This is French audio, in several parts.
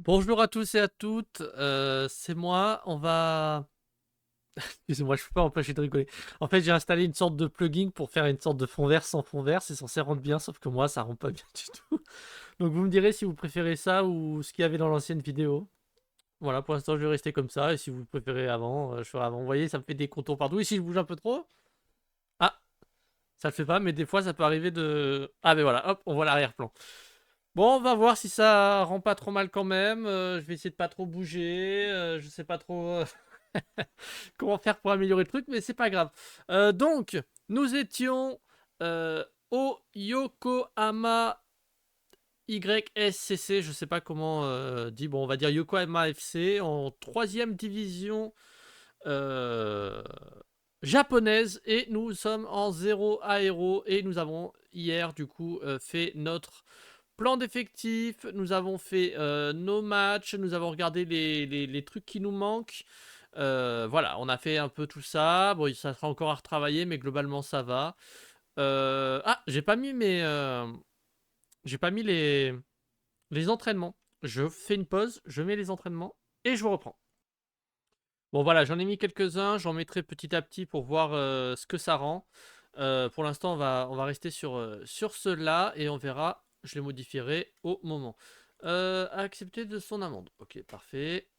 Bonjour à tous et à toutes, c'est moi. On va excusez-moi, je peux pas m'empêcher de rigoler. En fait, j'ai installé une sorte de plugin pour faire une sorte de fond vert sans fond vert. C'est censé rendre bien, sauf que moi, ça rend pas bien du tout. Donc vous me direz si vous préférez ça ou ce qu'il y avait dans l'ancienne vidéo. Voilà, pour l'instant, je vais rester comme ça et si vous préférez avant, je ferai avant. Vous voyez, ça me fait des contours partout et si je bouge un peu trop? Ah, ça le fait pas, mais des fois, ça peut arriver de ah, ben voilà, hop, on voit l'arrière-plan. Bon, on va voir si ça rend pas trop mal quand même. Je vais essayer de pas trop bouger. Je sais pas trop comment faire pour améliorer le truc, mais c'est pas grave. Donc, nous étions au Yokohama YSCC. Je sais pas comment dit. Bon, on va dire Yokohama FC en troisième division euh, japonaise. Et nous sommes en 0 aéro. Et nous avons hier, du coup, fait notre plan d'effectifs, nous avons fait nos matchs, nous avons regardé les trucs qui nous manquent. Voilà, on a fait un peu tout ça. Bon, ça sera encore à retravailler, mais globalement ça va. Ah, j'ai pas mis les entraînements. Je fais une pause, je mets les entraînements et je vous reprends. Bon voilà, j'en ai mis quelques-uns, j'en mettrai petit à petit pour voir ce que ça rend. Pour l'instant, on va rester sur ceux-là et on verra, je les modifierai au moment. Accepter de son amende. Ok, parfait.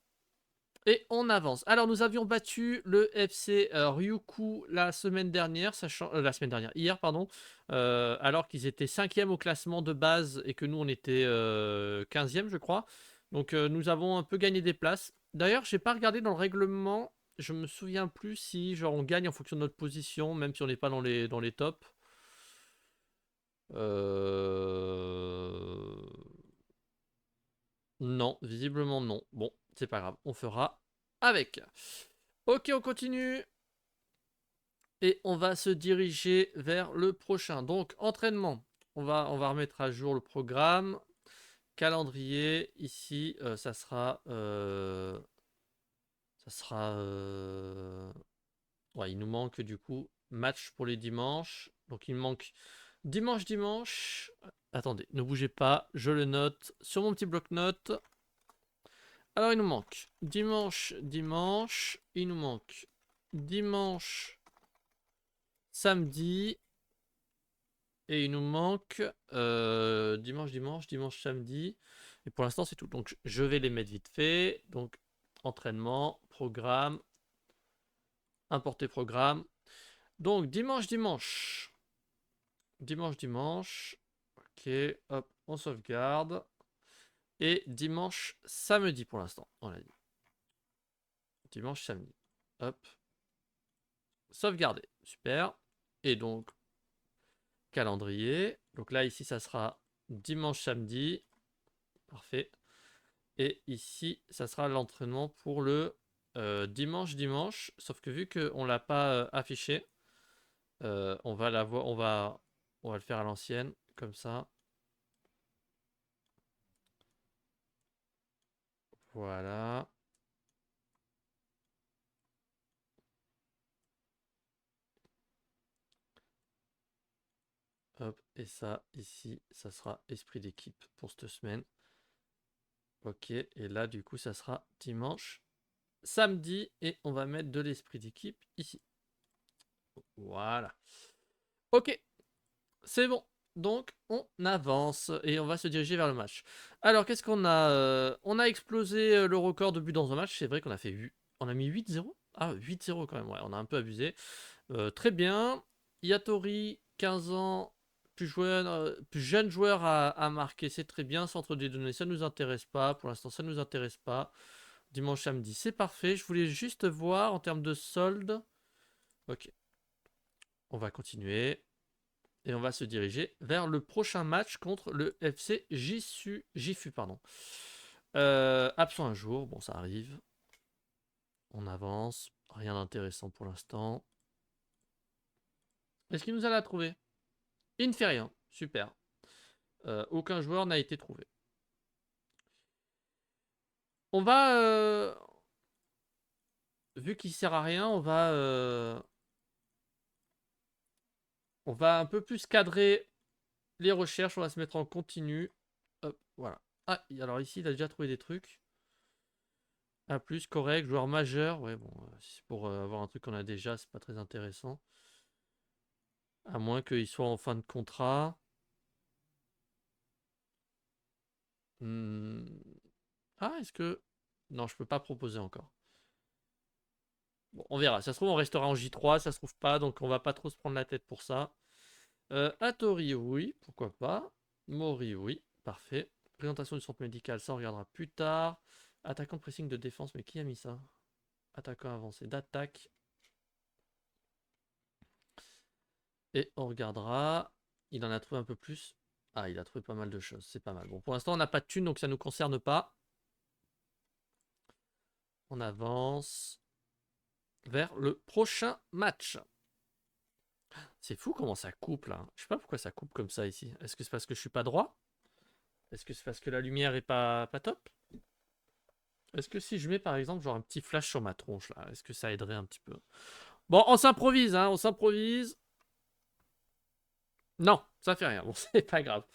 Et on avance. Alors, nous avions battu le FC Ryukyu la semaine dernière, la semaine dernière, hier, pardon, alors qu'ils étaient 5e au classement de base et que nous, on était 15e, je crois. Donc, nous avons un peu gagné des places. D'ailleurs, j'ai pas regardé dans le règlement. Je me souviens plus si genre on gagne en fonction de notre position, même si on n'est pas dans les tops. Euh... Non, visiblement non. Bon, c'est pas grave, on fera avec. Ok, on continue. Et on va se diriger vers le prochain. Donc, entraînement. On va remettre à jour le programme. Calendrier, ici, ça sera... Ouais, il nous manque du coup match pour les dimanches. Donc, il me manque dimanche. Attendez, ne bougez pas, je le note sur mon petit bloc-notes. Alors, il nous manque dimanche. Il nous manque dimanche, samedi. Et il nous manque dimanche, samedi. Et pour l'instant, c'est tout. Donc, je vais les mettre vite fait. Donc, entraînement, programme, importer programme. Donc, dimanche. Dimanche. Ok, hop, on sauvegarde. Et dimanche, samedi pour l'instant, on l'a dit. Dimanche, samedi. Hop, sauvegarder. Super. Et donc, calendrier. Donc là, ici, ça sera dimanche, samedi. Parfait. Et ici, ça sera l'entraînement pour le dimanche. Sauf que vu qu'on ne l'a pas affiché, on va on va le faire à l'ancienne, comme ça. Voilà. Hop, et ça, ici, ça sera esprit d'équipe pour cette semaine. Ok, et là, du coup, ça sera dimanche, samedi, et on va mettre de l'esprit d'équipe ici. Voilà. Ok, c'est bon. Donc, on avance et on va se diriger vers le match. Alors, qu'est-ce qu'on a On a explosé le record de buts dans un match. C'est vrai qu'on a fait 8. On a mis 8-0. Ah, 8-0 quand même, ouais, on a un peu abusé. Très bien. Yatori, 15 ans, plus jeune joueur à marquer, c'est très bien. Centre des données, ça ne nous intéresse pas. Pour l'instant, ça ne nous intéresse pas. Dimanche, samedi, c'est parfait. Je voulais juste voir en termes de solde. Ok, on va continuer. Et on va se diriger vers le prochain match contre le FC Gifu. Pardon. Absent un jour, bon ça arrive. On avance, rien d'intéressant pour l'instant. Est-ce qu'il nous a la trouvé? Il ne fait rien, super. Aucun joueur n'a été trouvé. On va, vu qu'il sert à rien, on va un peu plus cadrer les recherches. On va se mettre en continu. Hop, voilà. Ah, alors ici, il a déjà trouvé des trucs. A plus, correct, joueur majeur. Ouais, bon, si c'est pour avoir un truc qu'on a déjà, c'est pas très intéressant. À moins qu'il soit en fin de contrat. Hmm. Ah, est-ce que... Non, je peux pas proposer encore. Bon, on verra. Ça se trouve, on restera en J3, ça se trouve pas, donc on va pas trop se prendre la tête pour ça. Hattori, oui, pourquoi pas. Mori, oui, parfait. Présentation du centre médical, ça on regardera plus tard. Attaquant de pressing de défense, mais qui a mis ça? Attaquant avancé d'attaque. Et on regardera. Il en a trouvé un peu plus. Ah, il a trouvé pas mal de choses, c'est pas mal. Bon, pour l'instant, on n'a pas de thunes, donc ça ne nous concerne pas. On avance vers le prochain match. C'est fou comment ça coupe là. Je sais pas pourquoi ça coupe comme ça ici. Est-ce que c'est parce que je suis pas droit? Est-ce que c'est parce que la lumière est pas top? Est-ce que si je mets par exemple genre un petit flash sur ma tronche là, est-ce que ça aiderait un petit peu? Bon, on s'improvise, hein, on s'improvise. Non, ça fait rien. Bon, c'est pas grave.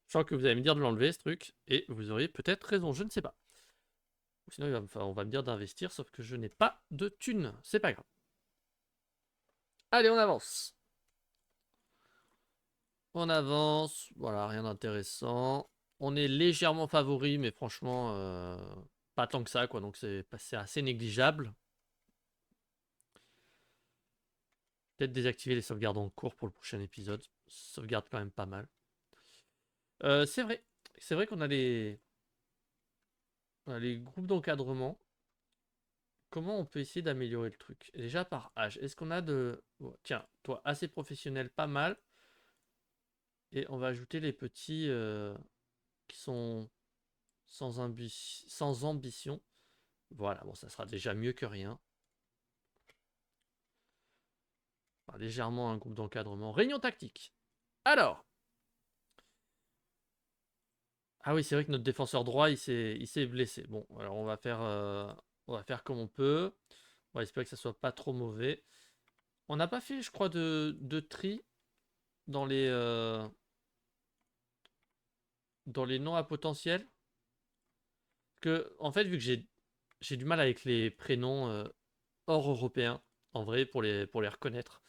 Je sens que vous allez me dire de l'enlever ce truc et vous auriez peut-être raison, je ne sais pas. Sinon, on va me dire d'investir, sauf que je n'ai pas de thunes. C'est pas grave. Allez, on avance. On avance. Voilà, rien d'intéressant. On est légèrement favori, mais franchement, pas tant que ça, quoi. Donc c'est assez négligeable. Peut-être désactiver les sauvegardes en cours pour le prochain épisode. Sauvegarde quand même pas mal. C'est vrai. C'est vrai qu'on a on a les groupes d'encadrement. Comment on peut essayer d'améliorer le truc? Déjà par âge. Est-ce qu'on a de... Oh, tiens, toi, assez professionnel, pas mal. Et on va ajouter les petits qui sont sans ambition. Voilà, bon, ça sera déjà mieux que rien. Enfin, légèrement un groupe d'encadrement. Réunion tactique. Alors. Ah oui, c'est vrai que notre défenseur droit, il s'est blessé. Bon, alors on va faire comme on peut. On va espérer que ça soit pas trop mauvais. On n'a pas fait, je crois, de tri dans dans les noms à potentiel. Que, en fait, vu que j'ai du mal avec les prénoms hors européens, en vrai, pour les reconnaître,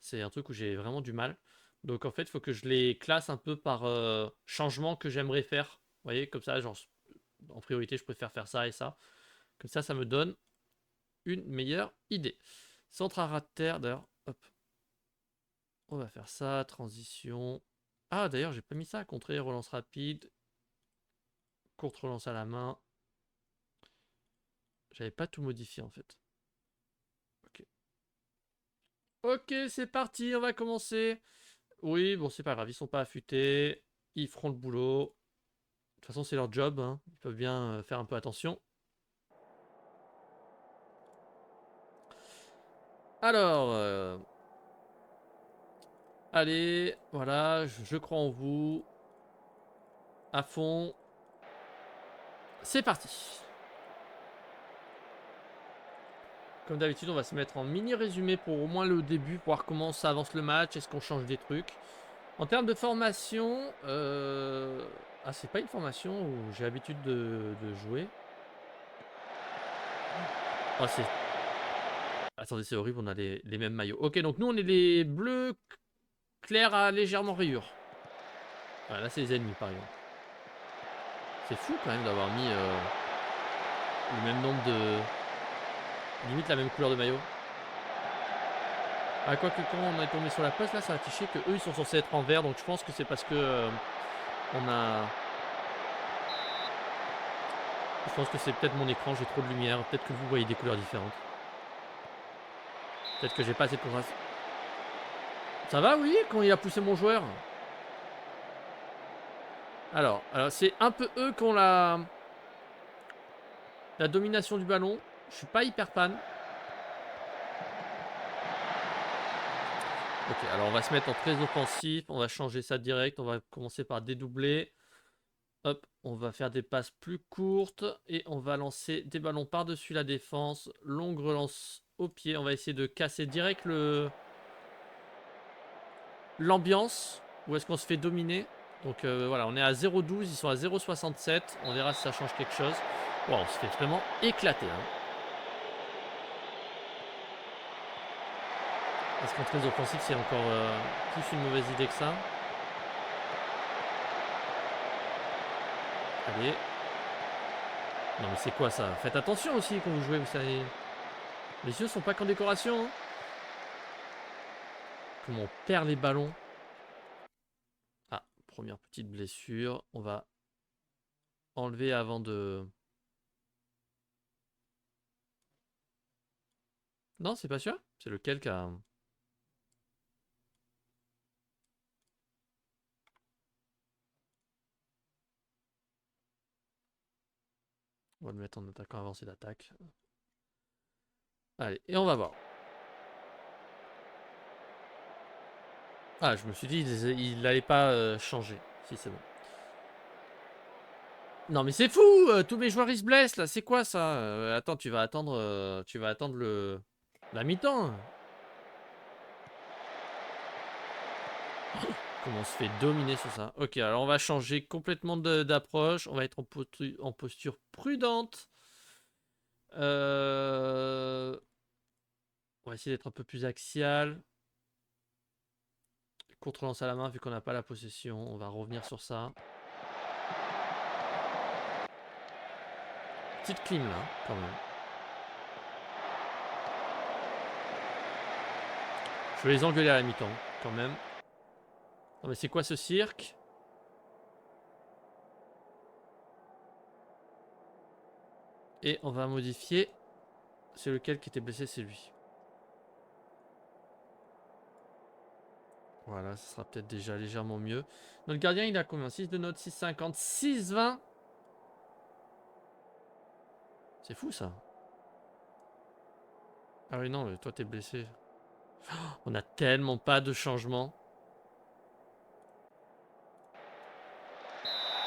c'est un truc où j'ai vraiment du mal. Donc, en fait, il faut que je les classe un peu par changement que j'aimerais faire. Vous voyez, comme ça, genre, en priorité, je préfère faire ça et ça. Comme ça me donne une meilleure idée. Centre à ras de terre, d'ailleurs, hop. On va faire ça, transition. Ah, d'ailleurs, j'ai pas mis ça. Contrer, relance rapide. Courte relance à la main. J'avais pas tout modifié en fait. Ok. Ok, c'est parti, on va commencer. Oui, bon, c'est pas grave, ils sont pas affûtés. Ils feront le boulot. De toute façon, c'est leur job, hein. Ils peuvent bien faire un peu attention. Alors, allez, voilà, je crois en vous. À fond. C'est parti. Comme d'habitude, on va se mettre en mini résumé pour au moins le début, pour voir comment ça avance le match, est-ce qu'on change des trucs. En termes de formation, ah, c'est pas une formation où j'ai l'habitude de jouer. Oh, c'est... Attendez, c'est horrible, on a les mêmes maillots. Ok, donc nous, on est les bleus clairs à légèrement rayures. Voilà, là, c'est les ennemis, par exemple. C'est fou, quand même, d'avoir mis le même nombre de... Limite la même couleur de maillot. Ah, quoique, quand on est tombé sur la poste, là, ça a affiché que eux ils sont censés être en vert. Donc, je pense que c'est parce que on a... Je pense que c'est peut-être mon écran, j'ai trop de lumière. Peut-être que vous voyez des couleurs différentes. Peut-être que j'ai pas assez de contraste. Ça va, oui, quand il a poussé mon joueur. Alors c'est un peu eux qui ont la domination du ballon. Je suis pas hyper fan. Ok, alors on va se mettre en très offensif. On va changer ça direct. On va commencer par dédoubler. Hop, on va faire des passes plus courtes. Et on va lancer des ballons par-dessus la défense. Longue relance au pied. On va essayer de casser direct l'ambiance. Où est-ce qu'on se fait dominer. Donc voilà, on est à 0,12, ils sont à 0,67. On verra si ça change quelque chose. Wow, on se fait vraiment éclater. Hein. Est-ce qu'en très offensif, c'est encore plus une mauvaise idée que ça? Allez. Non mais c'est quoi ça? Faites attention aussi quand vous jouez, vous savez. Les yeux sont pas qu'en décoration. Hein. Comment on perd les ballons. Ah, première petite blessure. On va enlever avant de... Non, c'est pas sûr. C'est lequel qui a... On va le mettre en attaquant avancé d'attaque. Allez, et on va voir. Ah, je me suis dit, il n'allait pas changer. Si, c'est bon. Non, mais c'est fou! Tous mes joueurs, ils se blessent, là. C'est quoi, ça? Attends, tu vas attendre la mi-temps. Comment on se fait dominer sur ça? Ok, alors on va changer complètement d'approche. On va être en posture prudente. On va essayer d'être un peu plus axial. Contre-lance à la main, vu qu'on n'a pas la possession. On va revenir sur ça. Petite clim, là, quand même. Je vais les engueuler à la mi-temps, quand même. Non, mais c'est quoi ce cirque? Et on va modifier. C'est lequel qui était blessé? C'est lui. Voilà, ça sera peut-être déjà légèrement mieux. Notre gardien, il a combien? 6 de note, 6,50, 6,20. C'est fou, ça. Ah oui, non, mais toi, t'es blessé. On a tellement pas de changements.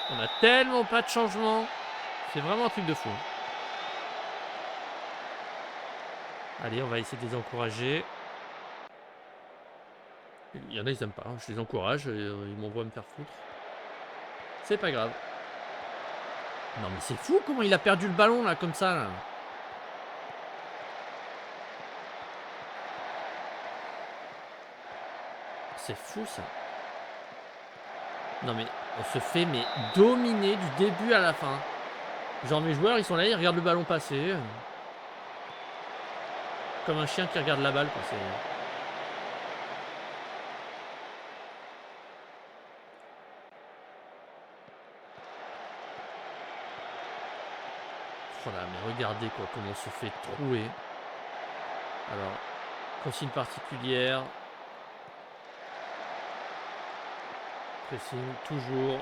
On a tellement pas de changements. C'est vraiment un truc de fou. Allez, on va essayer de les encourager. Il y en a, ils aiment pas. Je les encourage. Ils m'envoient me faire foutre. C'est pas grave. Non, mais c'est fou comment il a perdu le ballon, là, comme ça, là. C'est fou, ça. Non, mais on se fait dominer du début à la fin. Genre, mes joueurs, ils sont là, ils regardent le ballon passer. Comme un chien qui regarde la balle, quoi. Voilà, mais regardez, quoi, comment on se fait trouer. Alors, consigne particulière. Pressing, toujours.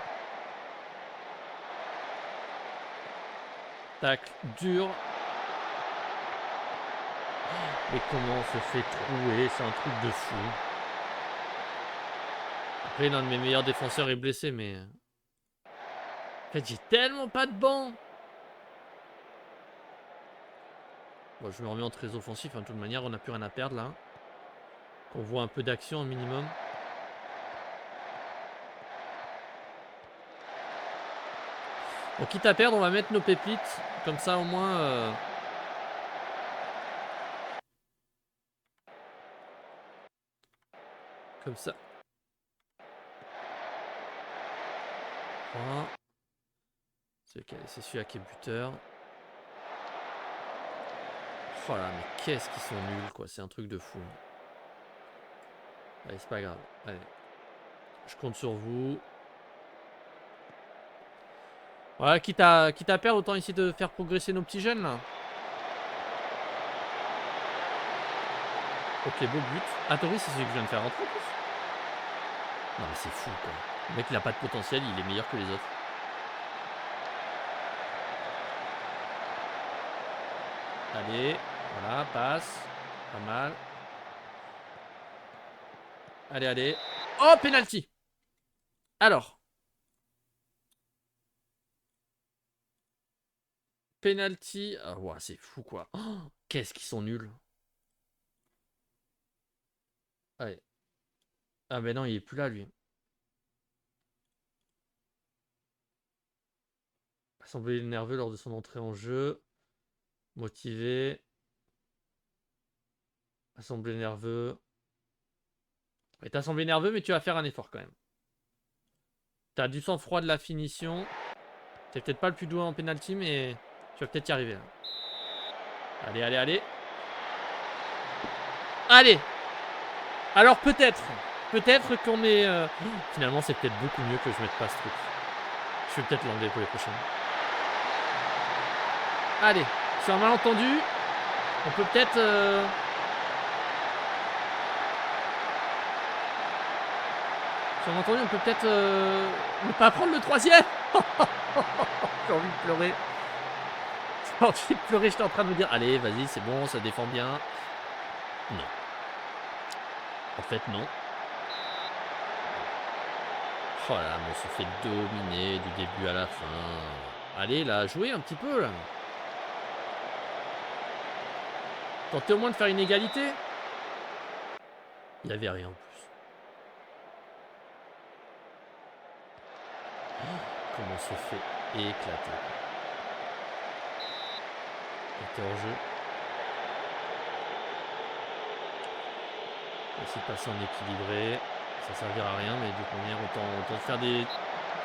Tacle dur. Mais comment on se fait trouer? C'est un truc de fou. Après, l'un de mes meilleurs défenseurs est blessé, mais... En fait, j'ai tellement pas de banc. Bon, je me remets en très offensif. Hein. De toute manière, on n'a plus rien à perdre, là. On voit un peu d'action, un minimum. Bon, quitte à perdre, on va mettre nos pépites. Comme ça, au moins... Comme ça. Voilà. C'est celui-là qui est buteur. Oh là, mais qu'est-ce qu'ils sont nuls, quoi. C'est un truc de fou. Allez, c'est pas grave. Allez. Je compte sur vous. Voilà, quitte à perdre, autant essayer de faire progresser nos petits jeunes, là. Ok, beau but. Atori, c'est celui que je viens de faire rentrer, en plus. Non, mais c'est fou, quoi. Le mec, il a pas de potentiel, il est meilleur que les autres. Allez, voilà, passe. Pas mal. Allez, allez. Oh, penalty. Alors. Penalty. Ah, ouais, c'est fou, quoi. Oh, qu'est-ce qu'ils sont nuls. Allez. Ah, ben non, il est plus là, lui. Assembler les nerveux lors de son entrée en jeu. Motivé. Assembler nerveux. Ouais, t'as assemblé nerveux, mais tu vas faire un effort quand même. T'as du sang-froid, de la finition. T'es peut-être pas le plus doué en penalty, mais tu vas peut-être y arriver. Là. Allez, allez, allez. Allez. Alors peut-être. Peut-être qu'on est... Finalement, c'est peut-être beaucoup mieux que je mette pas ce truc. Je vais peut-être l'enlever pour les prochaines. Allez. Sur un malentendu, on peut peut-être... Sur un malentendu, on peut peut-être... ne pas prendre le troisième. J'ai envie de pleurer. J'ai envie de pleurer, j'étais en train de me dire, allez, vas-y, c'est bon, ça défend bien. Non. En fait, non. Oh là là, mais on se fait dominer du début à la fin. Allez, là, jouez un petit peu, là. Tentez au moins de faire une égalité. Il n'y avait rien en plus. Oh, comment on se fait éclater. Il était hors jeu. Essayer de passer en équilibré. Ça servira à rien, mais de toute manière, autant faire des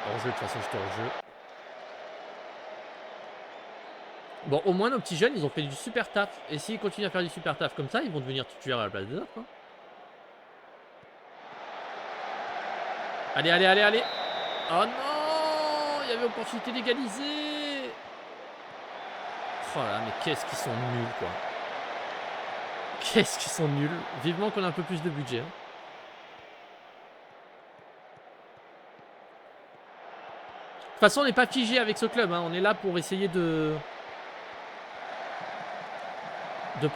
hors-jeu. De toute façon, j'étais hors-jeu. Bon, au moins, nos petits jeunes, ils ont fait du super taf. Et s'ils continuent à faire du super taf comme ça, ils vont devenir titulaires à la place des autres. Hein. Allez, allez, allez, allez. Oh non, il y avait opportunité d'égaliser. Oh là, mais qu'est-ce qu'ils sont nuls, quoi. Qu'est-ce qu'ils sont nuls. Vivement qu'on a un peu plus de budget. Hein. De toute façon, on n'est pas figé avec ce club. Hein. On est là pour essayer de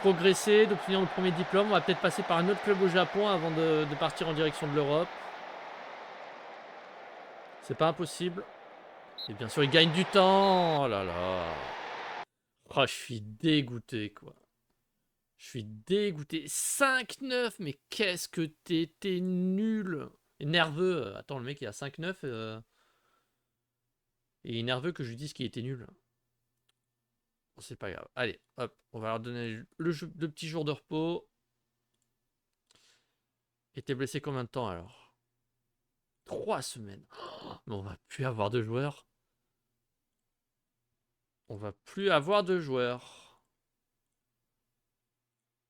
progresser, d'obtenir le premier diplôme. On va peut-être passer par un autre club au Japon avant de partir en direction de l'Europe. C'est pas impossible. Et bien sûr, il gagne du temps. Oh là là. Oh, je suis dégoûté, quoi. Je suis dégoûté. 5-9, mais qu'est-ce que t'es nul. Et nerveux. Attends, le mec, il a 5-9. Et il est nerveux que je lui dise qu'il était nul. C'est pas grave. Allez, hop. On va leur donner le petit jour de repos. Et t'es blessé combien de temps, alors 3 semaines. Oh, mais on va plus avoir de joueurs. On va plus avoir de joueurs.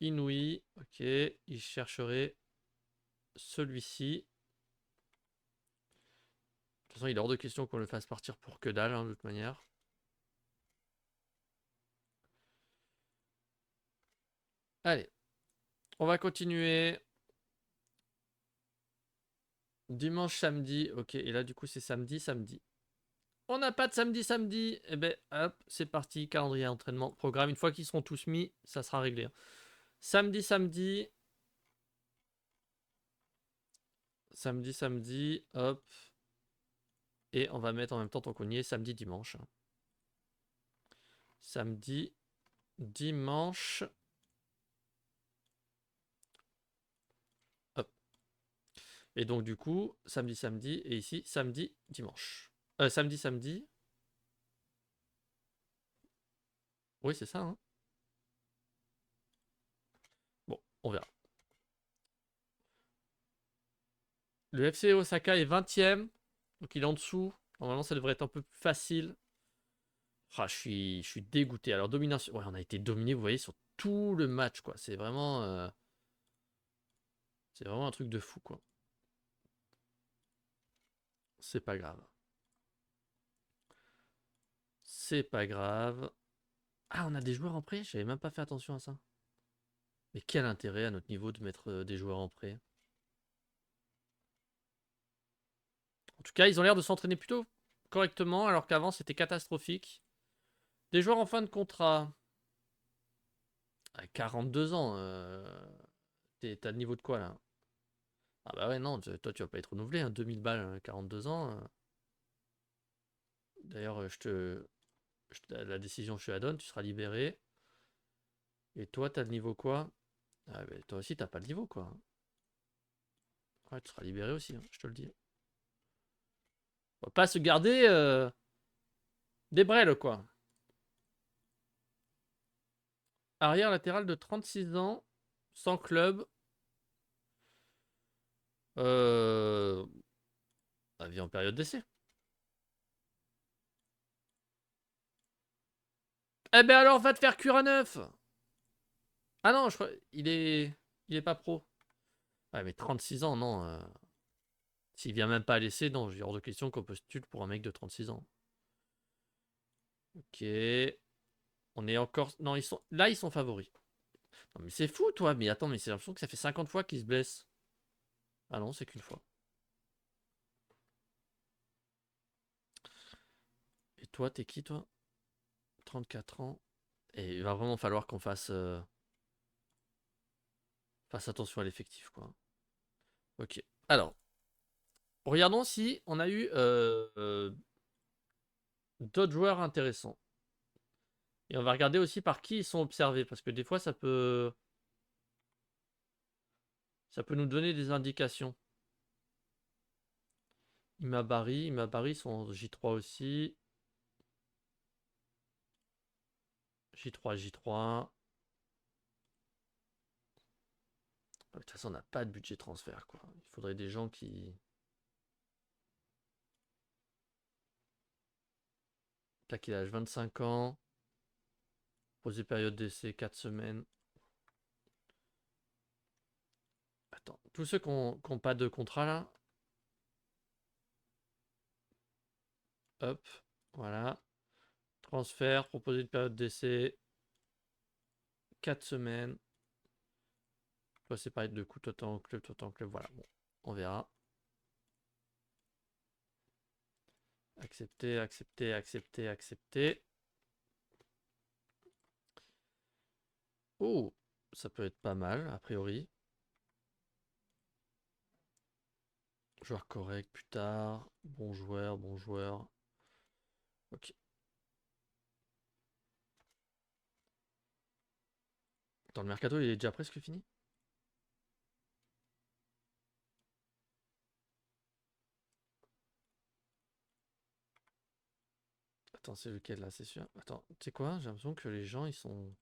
Inouï. Ok. Il chercherait celui-ci. De toute façon, il est hors de question qu'on le fasse partir pour que dalle, hein, de toute manière. Allez. On va continuer. Dimanche, samedi. Ok. Et là, du coup, c'est samedi, samedi. On n'a pas de samedi, samedi. Eh ben, hop, c'est parti. Calendrier, entraînement, programme. Une fois qu'ils seront tous mis, ça sera réglé. Samedi, samedi. Samedi, samedi. Hop. Et on va mettre en même temps tant qu'on y est, samedi, dimanche. Samedi, dimanche. Hop. Et donc, du coup, samedi, samedi. Et ici, samedi, dimanche. Samedi, samedi. Oui, c'est ça. Hein. Bon, on verra. Le FC Osaka est 20ème. Donc, il est en dessous. Normalement, ça devrait être un peu plus facile. Ah, je suis dégoûté. Alors, domination. Ouais, on a été dominé, vous voyez, sur tout le match, quoi. C'est vraiment un truc de fou, quoi. C'est pas grave. C'est pas grave. Ah, on a des joueurs en prêt? J'avais même pas fait attention à ça. Mais quel intérêt à notre niveau de mettre des joueurs en prêt? En tout cas, ils ont l'air de s'entraîner plutôt correctement, alors qu'avant c'était catastrophique. Des joueurs en fin de contrat. À 42 ans. T'as le niveau de quoi là? Ah bah ouais, non, toi tu vas pas être renouvelé. Hein, 2000 balles, 42 ans. D'ailleurs, la décision, je te la donne, tu seras libéré. Et toi, t'as le niveau quoi? Ah bah, toi aussi, t'as pas le niveau quoi. Ouais, tu seras libéré aussi, hein, je te le dis. On va pas se garder Des brels, quoi. Arrière latéral de 36 ans, sans club. Vie en période d'essai. Eh ben alors, va te faire cuire à neuf. Ah non, je crois... Il est pas pro. Ouais, mais 36 ans, non. S'il vient même pas à l'essai, non, j'ai hors de question qu'on postule pour un mec de 36 ans. Ok. On est encore... Non, ils sont... Là, ils sont favoris. Non, mais c'est fou, toi. Mais attends, mais c'est l'impression que ça fait 50 fois qu'ils se blessent. Ah non, c'est qu'une fois. Et toi, t'es qui, toi? 34 ans. Et il va vraiment falloir qu'on fasse attention à l'effectif, quoi. Ok. Alors, regardons si on a eu d'autres joueurs intéressants. Et on va regarder aussi par qui ils sont observés, parce que des fois, ça peut nous donner des indications. Imabari, ils sont en J3 aussi. J3, J3. De toute façon, on n'a pas de budget transfert, quoi. Il faudrait des gens qui... Tac, il a 25 ans. Posé période d'essai, 4 semaines. Attends, tous ceux qui n'ont pas de contrat, là. Hop, voilà. Transfert, proposé de période d'essai. 4 semaines. Toi, c'est pareil de coup, toi, en club, voilà. Bon, on verra. Accepter, accepter, accepter, accepter. Oh, ça peut être pas mal, a priori. Joueur correct plus tard. Bon joueur, bon joueur. Ok. Dans le mercato, il est déjà presque fini. Attends, c'est lequel là, c'est sûr. Attends, tu sais quoi? J'ai l'impression que les gens, ils sont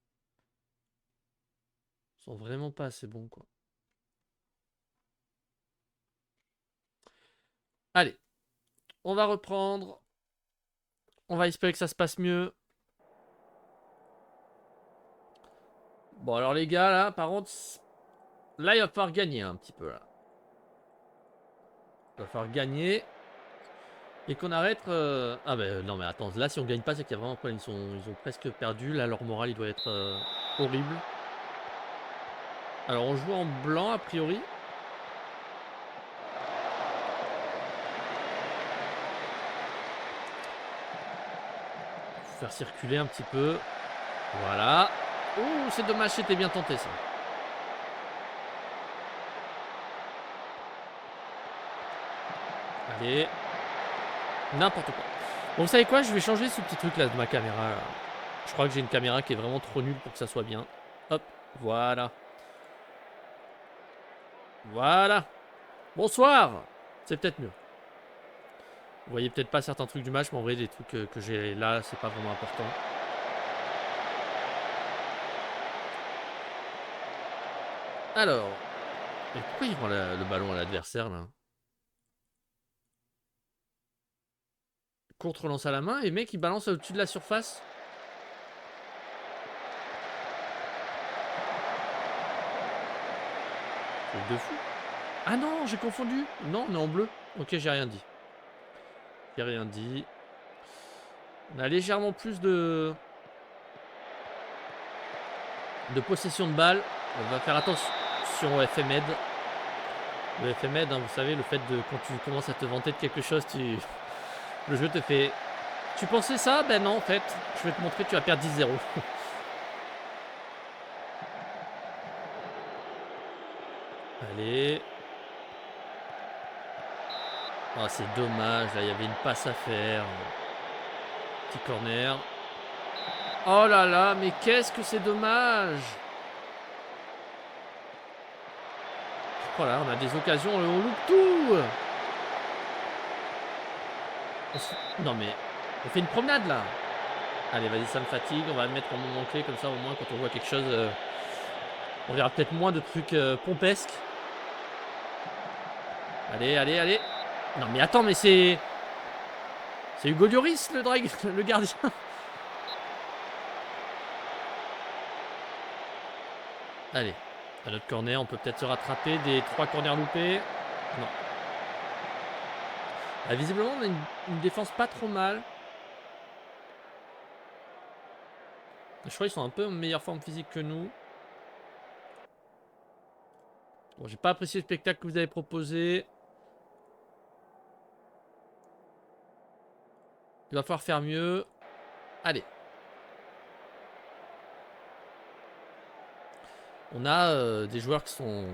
vraiment pas assez bons, quoi. Allez, on va reprendre. On va espérer que ça se passe mieux. Bon, alors les gars, là, par contre, là, il va falloir gagner un petit peu, là. Il va falloir gagner. Et qu'on arrête... Ah ben non, mais attends, là, si on gagne pas, c'est qu'il y a vraiment un problème. Ils ont presque perdu. Là, leur moral, il doit être horrible. Alors, on joue en blanc, a priori. Faire circuler un petit peu. Voilà. Ouh, c'est dommage, c'était bien tenté, ça. Allez. N'importe quoi. Bon, vous savez quoi? Je vais changer ce petit truc là de ma caméra. Là. Je crois que j'ai une caméra qui est vraiment trop nulle pour que ça soit bien. Hop, voilà. Voilà. Bonsoir. C'est peut-être mieux. Vous voyez peut-être pas certains trucs du match, mais en vrai, les trucs que j'ai là, c'est pas vraiment important. Alors. Et pourquoi il rend le ballon à l'adversaire là? Contre-lance à la main et mec il balance au-dessus de la surface. Truc de fou. Ah non, j'ai confondu. Non, on est en bleu. Ok, j'ai rien dit. J'ai rien dit. On a légèrement plus de possession de balle. On va faire attention au FMED. Le FMED, hein, vous savez, le fait de quand tu commences à te vanter de quelque chose, le jeu te fait... Tu pensais ça? Ben non, en fait. Je vais te montrer, tu vas perdre 10-0. Allez. Oh, c'est dommage. Là, il y avait une passe à faire. Petit corner. Oh là là, mais qu'est-ce que c'est dommage. Voilà, on a des occasions, on loupe tout. Non mais, on fait une promenade là. Allez, vas-y, ça me fatigue. On va le mettre en moment clé, comme ça, au moins, quand on voit quelque chose, on verra peut-être moins de trucs pompesques. Allez, allez, allez. Non, mais attends, mais c'est... C'est Hugo Lloris, le gardien. Allez, à notre corner, on peut peut-être se rattraper des 3 corners loupés. Non. Ah, visiblement, on a une défense pas trop mal. Je crois qu'ils sont un peu en meilleure forme physique que nous. Bon, j'ai pas apprécié le spectacle que vous avez proposé. Il va falloir faire mieux. Allez. On a des joueurs qui sont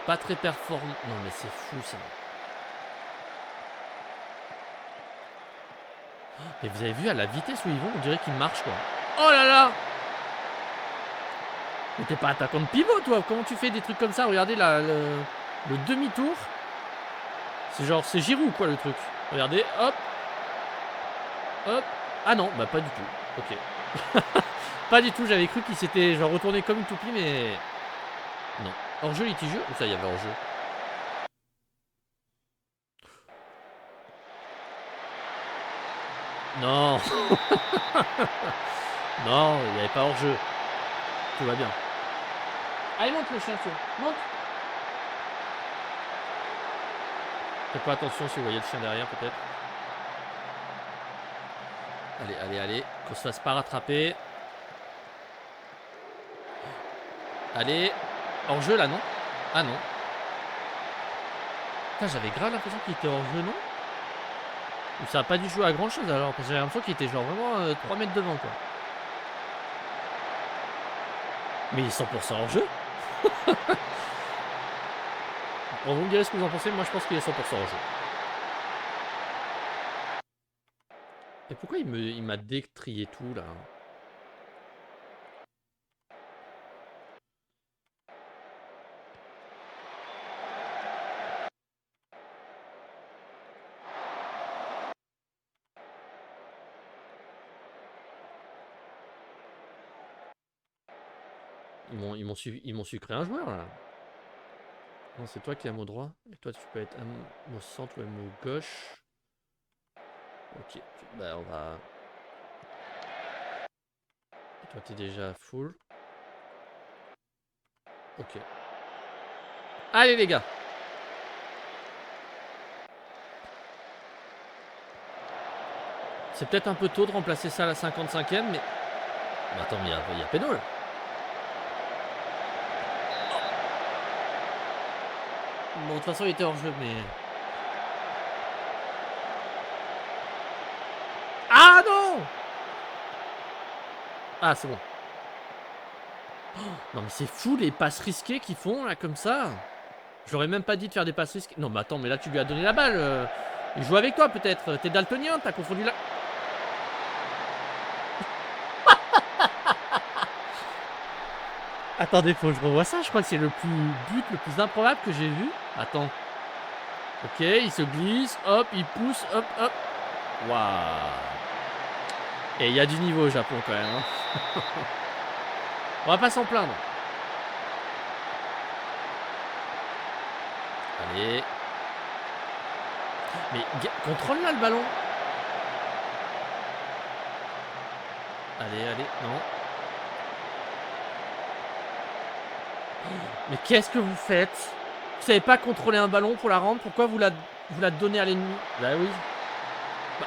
pas très performants. Non, mais c'est fou ça. Et vous avez vu à la vitesse où ils vont, on dirait qu'ils marchent quoi. Oh là là! Mais t'es pas attaquant de pivot toi, comment tu fais des trucs comme ça? Regardez là, le demi-tour. C'est genre, c'est Giroud quoi le truc. Regardez, hop. Hop. Ah non, bah pas du tout. Ok. Pas du tout, j'avais cru qu'il s'était genre retourné comme une toupie, mais... Non. Hors-jeu litigieux? Ou ça, il y avait hors-jeu? Non. Non, il n'y avait pas hors-jeu. Tout va bien. Allez, monte le chien, monte. Faites pas attention si vous voyez le chien derrière, peut-être. Allez, allez, allez. Qu'on se fasse pas rattraper. Allez. Hors-jeu, là, non? Ah, non. Putain, j'avais grave l'impression qu'il était hors-jeu, non? Ou ça a pas dû jouer à grand-chose, alors. Parce que j'avais l'impression qu'il était genre vraiment 3 mètres devant, quoi. Mais il est 100% hors-jeu. Bon, vous me direz ce que vous en pensez. Moi, je pense qu'il est 100% hors-jeu. Et pourquoi il m'a détrié tout, là? Ils m'ont sucré un joueur, là. Non, c'est toi qui es à au droit. Et toi, tu peux être au centre ou au gauche. Ok. Bah, on va... Et toi, t'es déjà full. Ok. Allez, les gars. C'est peut-être un peu tôt de remplacer ça à la 55e, mais... Bah, attends, mais il y a péno, là. Bon, de toute façon, il était hors jeu, mais... Ah, non! Ah, c'est bon. Oh, non, mais c'est fou, les passes risquées qu'ils font, là, comme ça. J'aurais même pas dit de faire des passes risquées. Non, mais attends, mais là, tu lui as donné la balle. Il joue avec toi, peut-être. T'es daltonien, t'as confondu la... Attendez, faut que je revoie ça. Je crois que c'est le but le plus improbable que j'ai vu. Attends. Ok, il se glisse, hop, il pousse, hop, hop. Waouh. Et il y a du niveau au Japon quand même. Hein. On va pas s'en plaindre. Allez. Mais contrôle là le ballon. Allez, allez, non. Mais qu'est-ce que vous faites? Vous savez pas contrôler un ballon pour la rendre? Pourquoi vous la donnez à l'ennemi? Bah oui. Bah,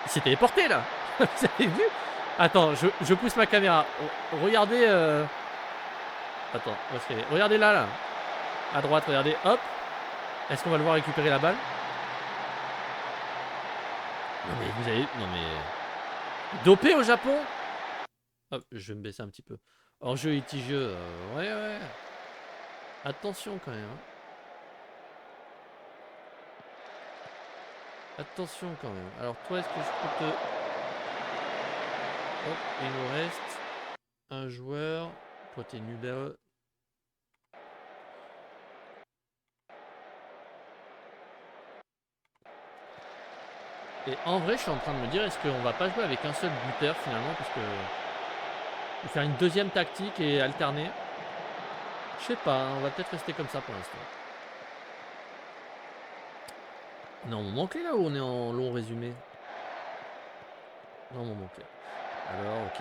il s'est téléporté là. Vous avez vu? Attends, je pousse ma caméra. Regardez. Attends, regardez là, là. À droite, regardez. Hop. Est-ce qu'on va le voir récupérer la balle? Non mais vous avez... Non mais... Dopé au Japon? Hop, je vais me baisser un petit peu. Hors-jeu litigieux. Ouais, ouais. Attention quand même. Hein. Attention quand même. Alors toi, est-ce que je peux te... Hop, il nous reste un joueur. Toi, t'es nul là. Et en vrai, je suis en train de me dire, est-ce qu'on va pas jouer avec un seul buteur finalement, parce que ou faire une deuxième tactique et alterner. Je sais pas, on va peut-être rester comme ça pour l'instant. On est en moment clé là ou on est en long résumé? Non, moment clé. Alors, ok.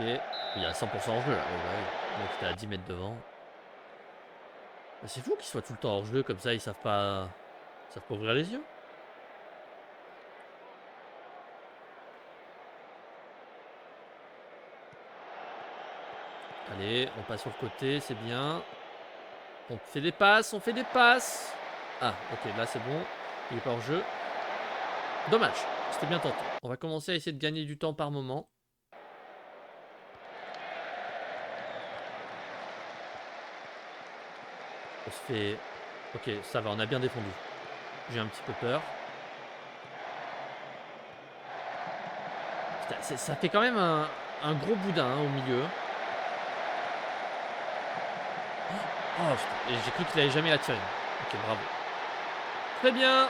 Il y a 100% hors jeu là. Oh, bah oui. Le mec était à 10 mètres devant. Bah, c'est fou qu'ils soient tout le temps hors jeu comme ça, ils savent pas. Ils savent pas ouvrir les yeux. Allez, on passe sur le côté, c'est bien. On fait des passes, on fait des passes. Ah, ok, là c'est bon. Il est pas hors jeu. Dommage, c'était bien tenté. On va commencer à essayer de gagner du temps par moment. On se fait... Ok, ça va, on a bien défendu. J'ai un petit peu peur. Putain, ça fait quand même un gros boudin hein, au milieu. Oh, putain, et j'ai cru qu'il allait jamais la tirer. Ok, bravo. Très bien.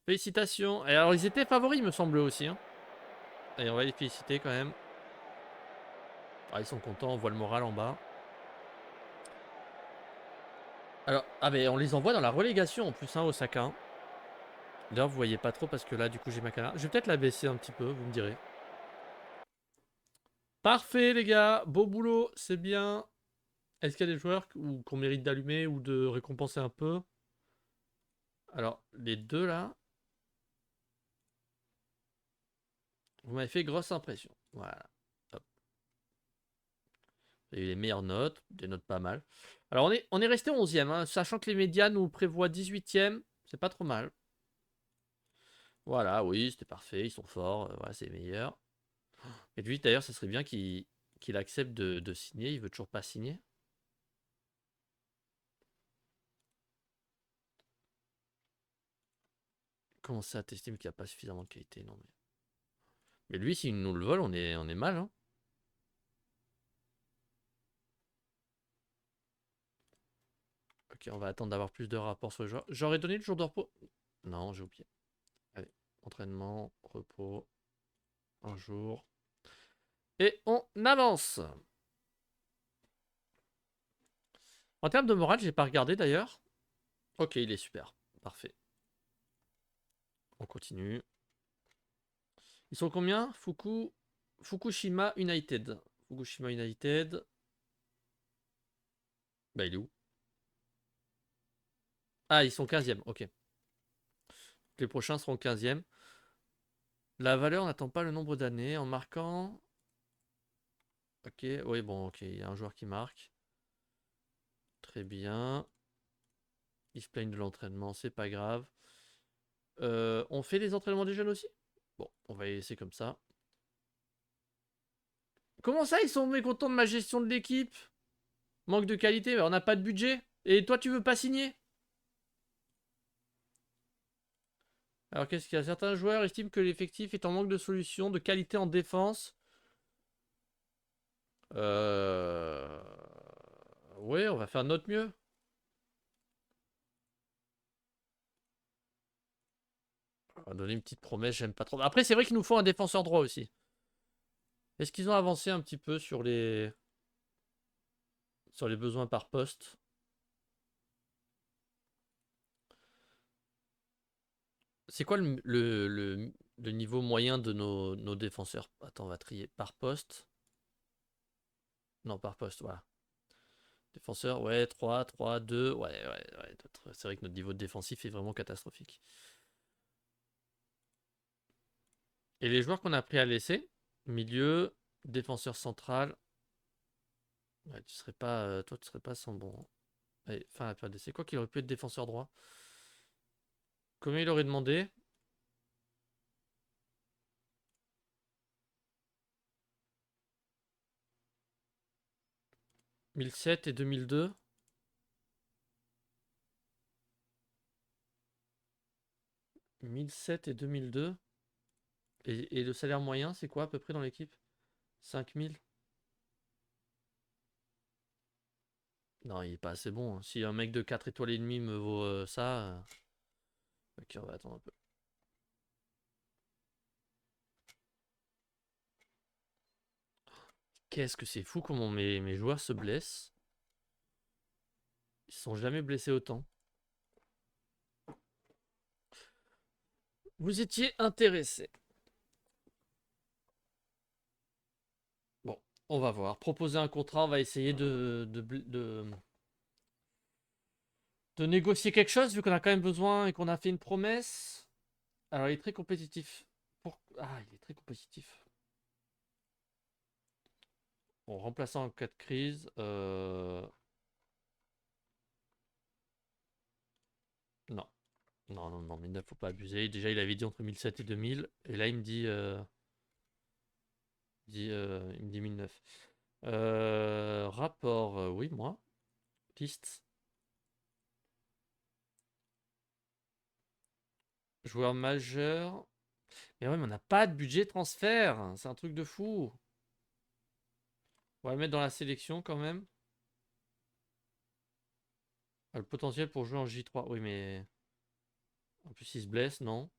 Félicitations. Et alors, ils étaient favoris, me semble aussi. Hein. Et on va les féliciter quand même. Ah, ils sont contents, on voit le moral en bas. Alors, ah ben on les envoie dans la relégation en plus, hein, Osaka. Hein. D'ailleurs, vous voyez pas trop parce que là, du coup, j'ai ma caméra. Je vais peut-être la baisser un petit peu, vous me direz. Parfait, les gars. Beau boulot, c'est bien. Est-ce qu'il y a des joueurs qu'on mérite d'allumer ou de récompenser un peu? Alors, les deux là, vous m'avez fait grosse impression. Voilà. Hop. Vous avez eu les meilleures notes, des notes pas mal. Alors, on est resté 11e, hein, sachant que les médias nous prévoient 18e. C'est pas trop mal. Voilà, oui, c'était parfait. Ils sont forts. Voilà, c'est meilleur. Et lui, d'ailleurs, ça serait bien qu'il accepte de signer. Il veut toujours pas signer. Comment ça, t'estimes qu'il n'y a pas suffisamment de qualité? Non, mais lui, s'il nous le vole, on est mal. Hein. Ok, on va attendre d'avoir plus de rapports sur le joueur. J'aurais donné le jour de repos. Non, j'ai oublié. Allez, entraînement, repos, un jour. Et on avance. En termes de morale, j'ai pas regardé d'ailleurs. Ok, il est super. Parfait. On continue. Ils sont combien? Fukushima United. Fukushima United. Bah, il est où? Ah, ils sont 15e. Ok. Les prochains seront 15e. La valeur n'attend pas le nombre d'années en marquant. Ok, oui, bon, ok. Il y a un joueur qui marque. Très bien. Ils se plaignent de l'entraînement, c'est pas grave. On fait les entraînements des jeunes aussi? Bon, on va les laisser comme ça. Comment ça, ils sont mécontents de ma gestion de l'équipe? Manque de qualité, on n'a pas de budget. Et toi, tu veux pas signer? Alors, qu'est-ce qu'il y a? Certains joueurs estiment que l'effectif est en manque de solutions, de qualité en défense. Ouais, on va faire notre mieux. On va donner une petite promesse, j'aime pas trop. Après, c'est vrai qu'il nous faut un défenseur droit aussi. Est-ce qu'ils ont avancé un petit peu sur les besoins par poste? C'est quoi le niveau moyen de nos défenseurs? Attends, on va trier par poste. Non, par poste, voilà. Défenseur, ouais, 3, 3, 2. Ouais, ouais, ouais. C'est vrai que notre niveau de défensif est vraiment catastrophique. Et les joueurs qu'on a pris à l'essai, milieu, défenseur central. Ouais, toi, tu serais pas sans bon. Hein. Allez, fin à la période d'essai. Quoi qu'il aurait pu être défenseur droit. Combien il aurait demandé? 1007 et 2002. 1007 et 2002. Et le salaire moyen, c'est quoi à peu près dans l'équipe? 5000. Non, il est pas assez bon. Hein. Si un mec de 4 étoiles et demi me vaut ça. Ok, on va attendre un peu. Qu'est-ce que c'est fou comment mes joueurs se blessent. Ils se sont jamais blessés autant. Vous étiez intéressé. Bon, on va voir. Proposer un contrat, on va essayer de négocier quelque chose, vu qu'on a quand même besoin et qu'on a fait une promesse. Alors, il est très compétitif. Ah, il est très compétitif. Bon, remplaçant en cas de crise. Non. Non, non, non, 1009, faut pas abuser. Déjà, il avait dit entre 1007 et 2000. Et là, il me dit, il me dit 1009. Rapport, oui, moi. Piste. Joueur majeur. Mais ouais, mais on n'a pas de budget transfert. C'est un truc de fou. On va le mettre dans la sélection quand même. Ah, le potentiel pour jouer en J3. Oui, mais en plus, il se blesse, non?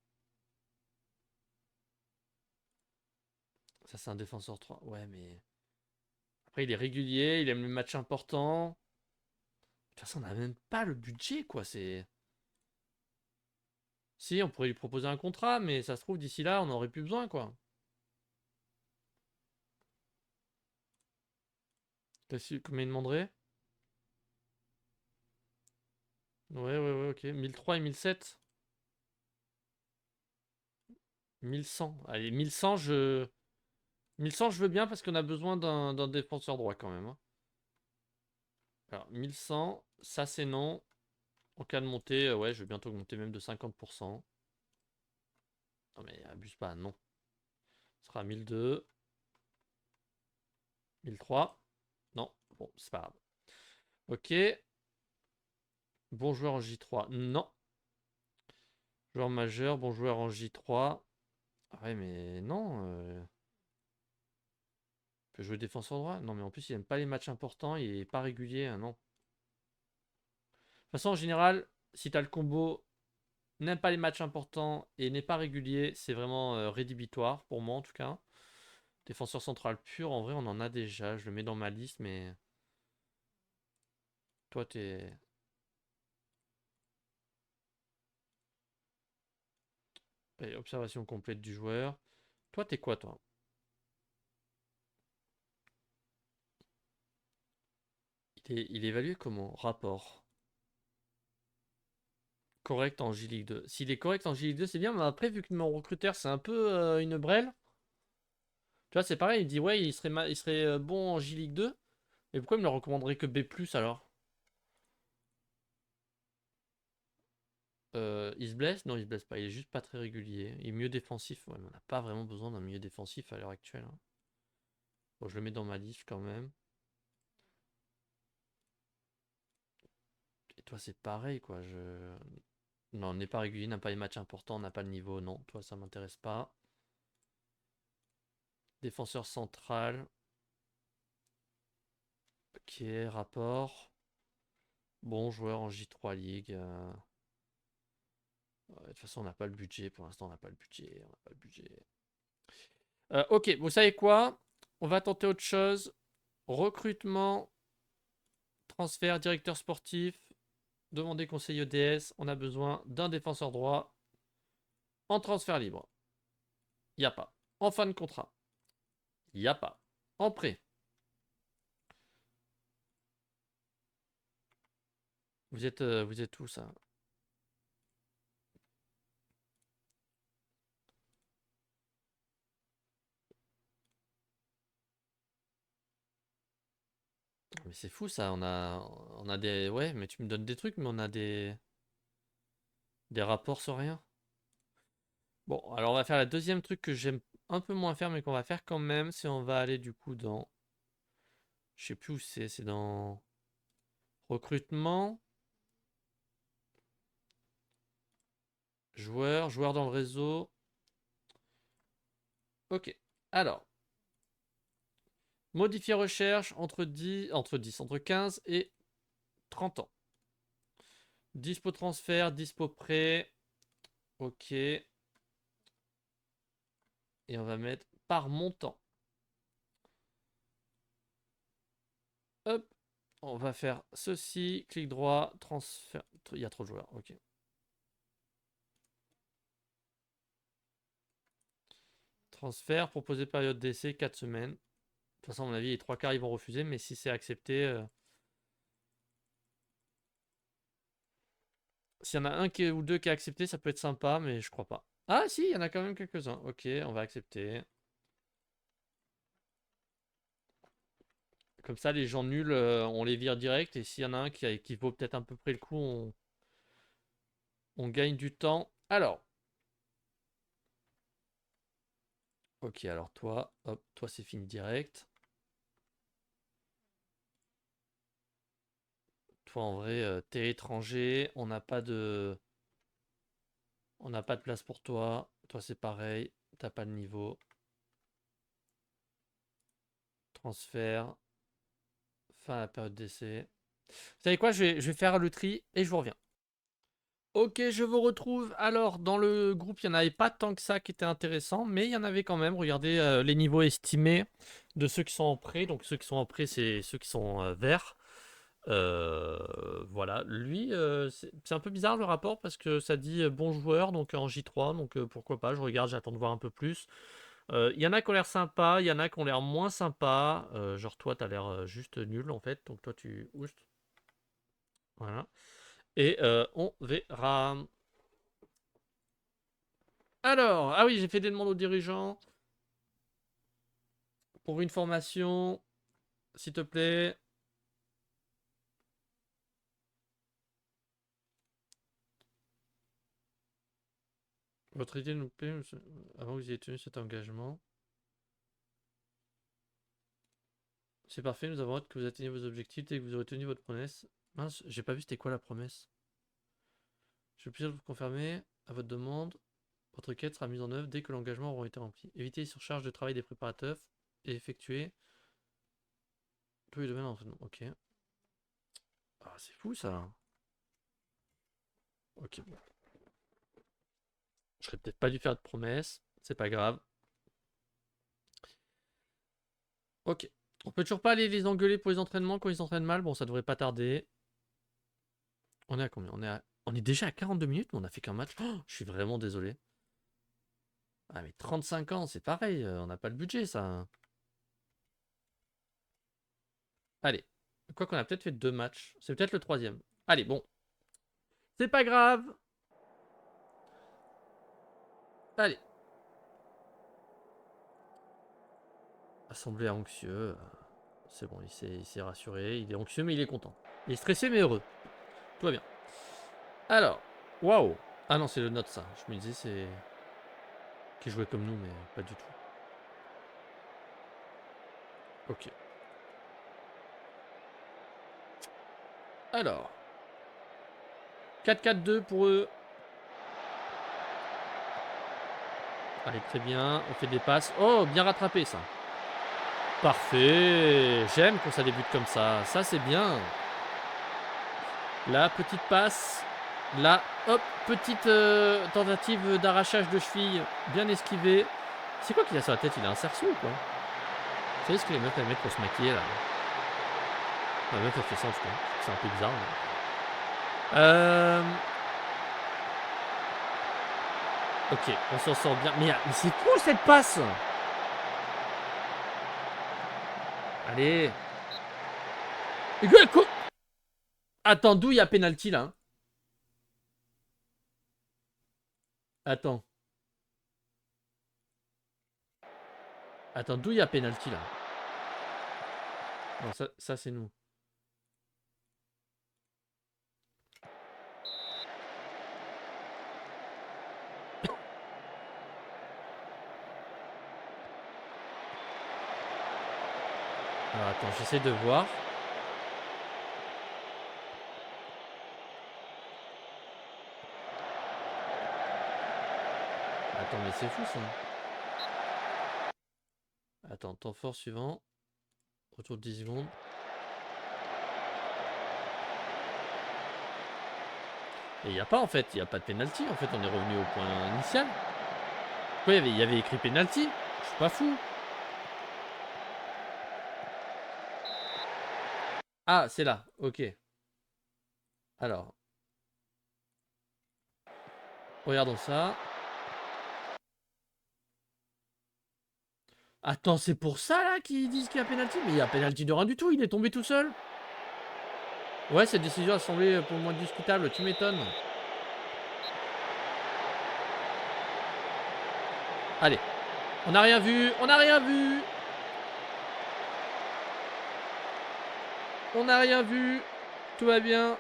Ça, c'est un défenseur 3. Ouais, mais après, il est régulier. Il aime les matchs importants. De toute façon, on n'a même pas le budget, quoi. C'est. Si, on pourrait lui proposer un contrat, mais ça se trouve, d'ici là, on n'aurait plus besoin, quoi. T'as su combien il demanderait? Ouais, ouais, ouais, ok. 1003 et 1007. 1100. Allez, 1100, 1100, je veux bien parce qu'on a besoin d'un défenseur droit quand même, hein. Alors, 1100, ça c'est non. En cas de montée, ouais, je vais bientôt augmenter même de 50%. Non mais abuse pas, non. Ce sera 1002. 1003. Non, bon, c'est pas grave. Ok. Bon joueur en J3. Non. Joueur majeur, bon joueur en J3. Ah ouais, mais non. Peut jouer défenseur droit. Non, mais en plus, il aime pas les matchs importants. Il est pas régulier, hein, non. De toute façon, en général, si tu as le combo n'aime pas les matchs importants et n'est pas régulier, c'est vraiment rédhibitoire, pour moi en tout cas. Défenseur central pur, en vrai, on en a déjà. Je le mets dans ma liste, mais toi, t'es. Allez, observation complète du joueur. Toi, t'es quoi, toi? Il est évalué comment? Rapport. Correct en J-League 2. S'il est correct en J-League 2, c'est bien, mais après, vu que mon recruteur, c'est un peu une brêle, tu vois, c'est pareil, il dit, ouais, il serait bon en J-League 2, mais pourquoi il me le recommanderait que B+, alors? Il se blesse? Non, il se blesse pas. Il est juste pas très régulier. Il est mieux défensif. Ouais, mais on n'a pas vraiment besoin d'un milieu défensif à l'heure actuelle, hein. Bon, je le mets dans ma liste quand même. Et toi, c'est pareil, quoi. Non, on n'est pas régulier, n'a pas les matchs importants, on n'a pas le niveau. Non, toi, ça m'intéresse pas. Défenseur central. Ok, rapport. Bon joueur en J3 League. Ouais, de toute façon, on n'a pas le budget. Pour l'instant, on n'a pas le budget. On n'a pas le budget. Ok, vous savez quoi? On va tenter autre chose. Recrutement, transfert, directeur sportif. Demander conseil EDS. On a besoin d'un défenseur droit en transfert libre. Il n'y a pas. En fin de contrat. Il n'y a pas. En prêt. Vous êtes où ça? Mais c'est fou ça. On a des. Ouais, mais tu me donnes des trucs, mais on a des rapports sur rien. Bon, alors on va faire la deuxième truc que j'aime un peu moins faire, mais qu'on va faire quand même. C'est on va aller du coup dans. Je sais plus où c'est. C'est dans recrutement. Joueur dans le réseau. Ok. Alors, modifier recherche entre 15 et 30 ans. Dispo transfert, dispo prêt. Ok. Et on va mettre par montant. Hop, on va faire ceci, clic droit, transfert. Il y a trop de joueurs, ok. Transfert, proposer période d'essai, 4 semaines. De toute façon, à mon avis, les 3 quarts, ils vont refuser, mais si c'est accepté... S'il y en a un ou deux qui a accepté, ça peut être sympa, mais je crois pas. Ah si, il y en a quand même quelques-uns. Ok, on va accepter. Comme ça, les gens nuls, on les vire direct. Et s'il y en a un qui vaut peut-être à peu près le coup, on gagne du temps. Alors. Ok, alors toi, hop, toi c'est fini direct. Toi en vrai, t'es étranger, on n'a pas de place pour toi. Toi c'est pareil, t'as pas de niveau. Transfert, fin à la période d'essai. Vous savez quoi, je vais faire le tri et je vous reviens. Ok, je vous retrouve. Alors, dans le groupe, il n'y en avait pas tant que ça qui était intéressant, mais il y en avait quand même. Regardez les niveaux estimés de ceux qui sont en prêt. Donc, ceux qui sont en prêt, c'est ceux qui sont verts. Voilà, lui, c'est un peu bizarre le rapport parce que ça dit bon joueur, donc en J3, donc pourquoi pas, je regarde, j'attends de voir un peu plus. Il y en a qui ont l'air sympa, il y en a qui ont l'air moins sympa. Genre, toi, t'as l'air juste nul en fait, donc toi, tu oust. Voilà. Et on verra. Alors, ah oui, j'ai fait des demandes aux dirigeants pour une formation, s'il te plaît. Votre idée nous plaît avant que vous ayez tenu cet engagement. C'est parfait, nous avons hâte que vous atteigniez vos objectifs dès que vous aurez tenu votre promesse. Mince, j'ai pas vu c'était quoi la promesse. Je plaisir de vous confirmer à votre demande. Votre quête sera mise en œuvre dès que l'engagement aura été rempli. Évitez les surcharges de travail des préparateurs et effectuer tous les domaines d'entraînement. Ok. Ah, c'est fou ça. Ok, bon. Je serais peut-être pas dû faire de promesse. C'est pas grave. Ok. On peut toujours pas aller les engueuler pour les entraînements quand ils s'entraînent mal. Bon, ça devrait pas tarder. On est à combien? On est déjà à 42 minutes, mais on a fait qu'un match. Oh, je suis vraiment désolé. Ah, mais 35 ans, c'est pareil. On n'a pas le budget, ça. Allez. Quoi qu'on a peut-être fait 2 matchs. C'est peut-être le 3e. Allez, bon. C'est pas grave. Allez. Assemblée à anxieux. C'est bon, il s'est rassuré. Il est anxieux, mais il est content. Il est stressé, mais heureux. Tout va bien. Alors. Waouh. Ah non, c'est le note, ça. Je me disais, c'est... Qui jouait comme nous, mais pas du tout. Ok. Alors. 4-4-2 pour eux. Allez, très bien. On fait des passes. Oh, bien rattrapé, ça. Parfait. J'aime quand ça débute comme ça. Ça, c'est bien. La petite passe. Là, hop, petite tentative d'arrachage de cheville. Bien esquivé. C'est quoi qu'il a sur la tête? Il a un cerceau ou quoi? Vous savez ce que les meufs elles mettent pour se maquiller là? La meuf elle fait ça en tout cas. C'est un peu bizarre. Ok, on s'en sort bien. Mais c'est cool cette passe! Allez! Attends, d'où il y a penalty là? Attends. Attends, d'où il y a penalty là? Non, ça c'est nous. Alors attends, j'essaie de voir. Attends, mais c'est fou ça. Attends, temps fort suivant. Retour de 10 secondes. Et il n'y a pas en fait, il n'y a pas de penalty. En fait, on est revenu au point initial. Pourquoi il y avait écrit penalty? Je suis pas fou. Ah, c'est là. Ok. Alors. Regardons ça. Attends, c'est pour ça là qu'ils disent qu'il y a penalty? Mais il y a penalty de rien du tout, il est tombé tout seul. Ouais, cette décision a semblé pour le moins discutable, tu m'étonnes. Allez, on n'a rien vu, on n'a rien vu. On n'a rien vu. Tout va bien.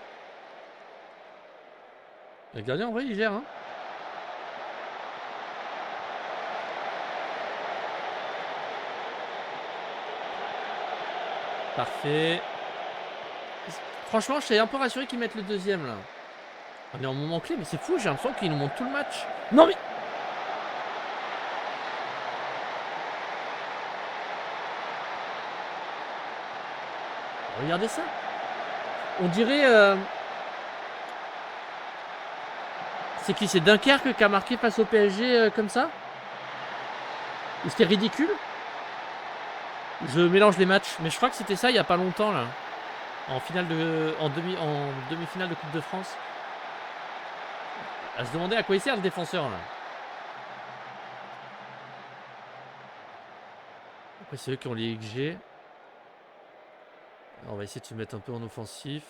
Le gardien en vrai il gère hein. Parfait. Franchement, je suis un peu rassuré qu'ils mettent le deuxième là. On est en moment clé, mais c'est fou, j'ai l'impression qu'ils nous montrent tout le match. Non mais... Regardez ça. On dirait... C'est qui? C'est Dunkerque qui a marqué face au PSG comme ça? Ou c'était ridicule? Je mélange les matchs, mais je crois que c'était ça il y a pas longtemps là. En finale de... En demi-finale de Coupe de France. À se demander à quoi il sert le défenseur là. Après c'est eux qui ont les XG. Alors, on va essayer de se mettre un peu en offensif.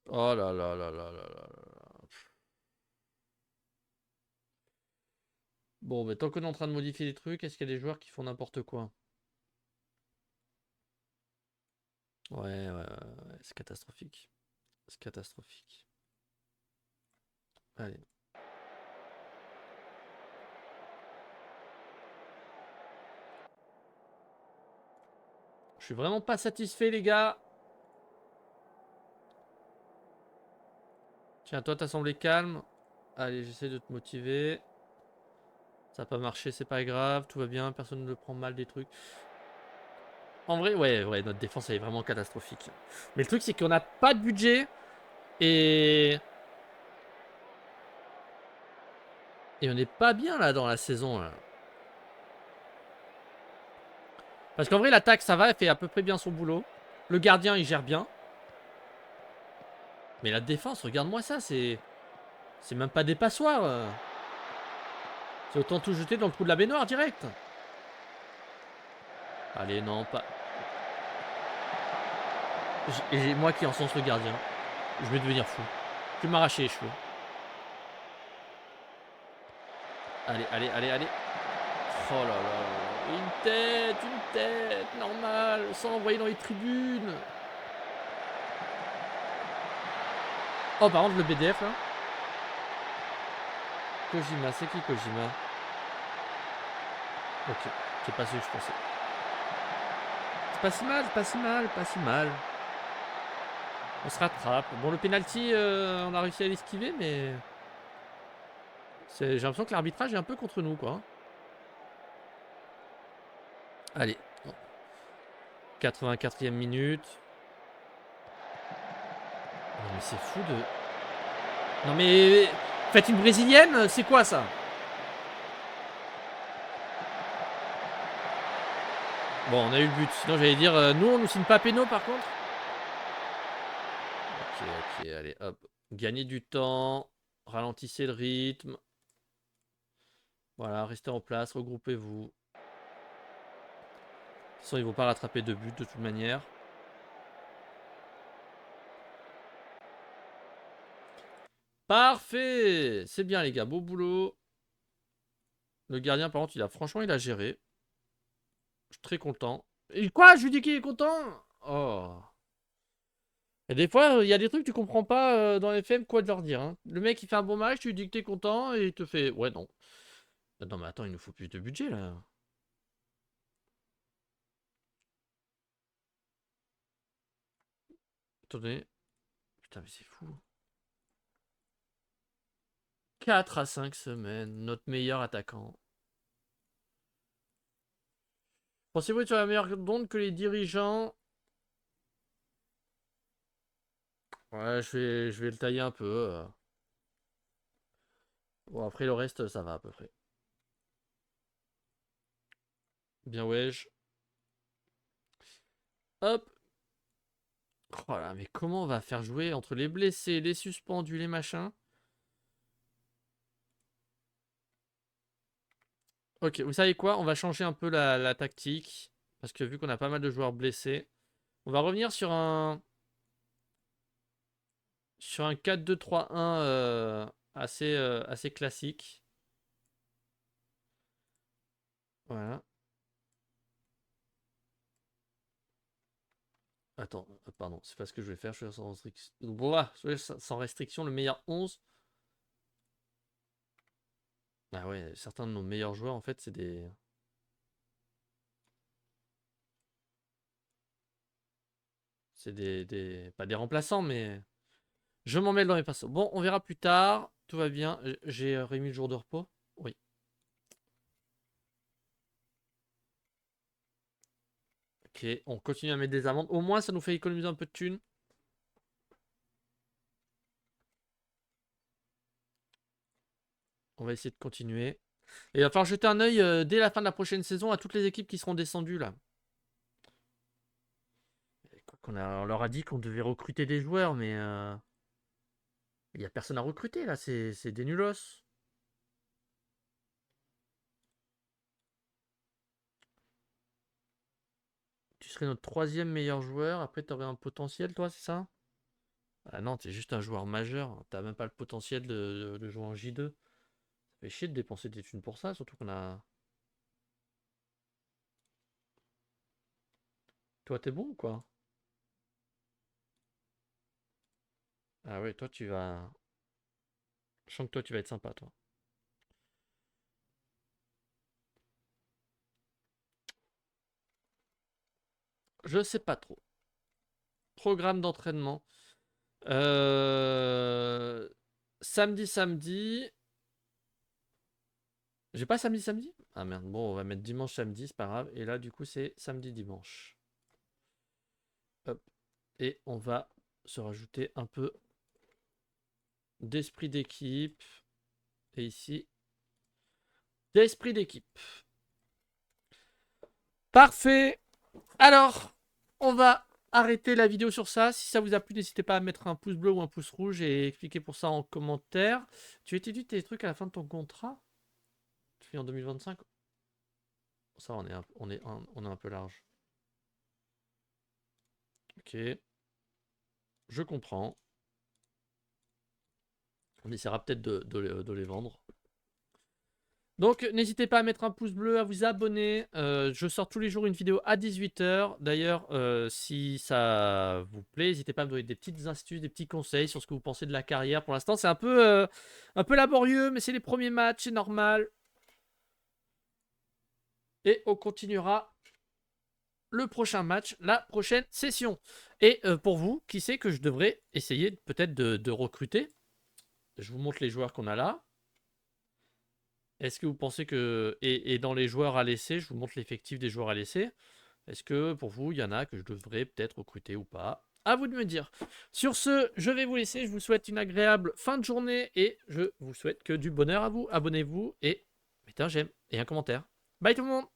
Oh là là là là là là là. Bon, mais tant qu'on est en train de modifier les trucs, est-ce qu'il y a des joueurs qui font n'importe quoi? Ouais, ouais, ouais, c'est catastrophique. C'est catastrophique. Allez. Je suis vraiment pas satisfait, les gars. Tiens, toi, t'as semblé calme. Allez, j'essaie de te motiver. Ça n'a pas marché, c'est pas grave. Tout va bien, personne ne le prend mal des trucs. En vrai, ouais, ouais, notre défense, elle est vraiment catastrophique. Mais le truc, c'est qu'on n'a pas de budget. Et... Et on n'est pas bien, là, dans la saison, là. Parce qu'en vrai, l'attaque, ça va, elle fait à peu près bien son boulot. Le gardien, il gère bien. Mais la défense, regarde-moi ça, c'est... C'est même pas des passoires. C'est autant tout jeter dans le trou de la baignoire, direct. Allez, non, pas... Et moi qui encense le gardien. Je vais devenir fou. Je vais m'arracher les cheveux. Allez, allez, allez, allez. Oh là là. Une tête, normal. Sans l'envoyer dans les tribunes. Oh, par contre, le BDF, là. Kojima, c'est qui Kojima? Ok, c'est pas ce que je pensais. C'est pas si mal, pas si mal, pas si mal. On se rattrape. Bon, le penalty, on a réussi à l'esquiver, mais... J'ai l'impression que l'arbitrage est un peu contre nous, quoi. Allez. 84e minute. Non, mais c'est fou de... Non, mais... Faites une brésilienne, c'est quoi, ça? Bon, on a eu le but. Sinon, j'allais dire, nous, on nous signe pas péno, par contre. Ok, ok, allez, hop. Gagnez du temps. Ralentissez le rythme. Voilà, restez en place, regroupez-vous. De toute façon, ils vont pas rattraper de but, de toute manière. Parfait. C'est bien, les gars. Beau boulot. Le gardien, par contre, franchement, il a géré. Je suis très content. Et quoi? Je lui dis qu'il est content? Oh. Et des fois, il y a des trucs que tu comprends pas dans les FM, quoi de leur dire. Hein. Le mec, il fait un bon match, tu lui dis que t'es content et il te fait ouais, non. Non, mais attends, il nous faut plus de budget là. Attendez. Putain, mais c'est fou. 4 à 5 semaines, notre meilleur attaquant. Pensez-vous être sur la meilleure d'onde que les dirigeants? Ouais, je vais le tailler un peu. Bon, après le reste, ça va à peu près. Bien, wesh. Hop. Oh là, mais comment on va faire jouer entre les blessés, les suspendus, les machins? Ok, vous savez quoi? On va changer un peu la tactique. Parce que vu qu'on a pas mal de joueurs blessés, on va revenir sur un 4-2-3-1 assez classique. Voilà. Attends, pardon, c'est pas ce que je vais faire. Je vais sans restriction. Voilà, sans restriction, le meilleur 11. Ah ouais, certains de nos meilleurs joueurs, en fait, c'est des. C'est pas des remplaçants, mais. Je m'en mêle dans les pinceaux. Bon, on verra plus tard. Tout va bien. J'ai remis le jour de repos. Oui. Ok, on continue à mettre des amendes. Au moins, ça nous fait économiser un peu de thunes. On va essayer de continuer. Et il va falloir jeter un œil dès la fin de la prochaine saison à toutes les équipes qui seront descendues là. On leur a dit qu'on devait recruter des joueurs, mais il n'y a personne à recruter là. C'est des nulos. Tu serais notre troisième meilleur joueur. Après, tu aurais un potentiel, toi, c'est ça? Ah non, t'es juste un joueur majeur. T'as même pas le potentiel de jouer en J2. Ça fait chier de dépenser des thunes pour ça, surtout qu'on a. Toi, t'es bon ou quoi? Ah ouais, toi, tu vas. Je sens que toi, tu vas être sympa, toi. Je sais pas trop. Programme d'entraînement. Euh... Samedi. J'ai pas samedi? Ah merde, bon, on va mettre dimanche samedi, c'est pas grave. Et là, du coup, c'est samedi dimanche. Hop. Et on va se rajouter un peu d'esprit d'équipe. Et ici, d'esprit d'équipe. Parfait. Alors, on va arrêter la vidéo sur ça. Si ça vous a plu, n'hésitez pas à mettre un pouce bleu ou un pouce rouge et expliquer pour ça en commentaire. Tu étudies tes trucs à la fin de ton contrat? Tu finis en 2025? Ça, on est un peu large. Ok. Je comprends. On essaiera peut-être de les vendre. Donc, n'hésitez pas à mettre un pouce bleu, à vous abonner. Je sors tous les jours une vidéo à 18h. D'ailleurs, si ça vous plaît, n'hésitez pas à me donner des petites astuces, des petits conseils sur ce que vous pensez de la carrière. Pour l'instant, c'est un peu laborieux, mais c'est les premiers matchs, c'est normal. Et on continuera le prochain match, la prochaine session. Et pour vous, qui sait que je devrais essayer peut-être de recruter? Je vous montre les joueurs qu'on a là. Est-ce que vous pensez que... Et dans les joueurs à laisser, je vous montre l'effectif des joueurs à laisser. Est-ce que pour vous, il y en a que je devrais peut-être recruter ou pas? À vous de me dire. Sur ce, je vais vous laisser. Je vous souhaite une agréable fin de journée et je vous souhaite que du bonheur à vous. Abonnez-vous et mettez un j'aime et un commentaire. Bye tout le monde!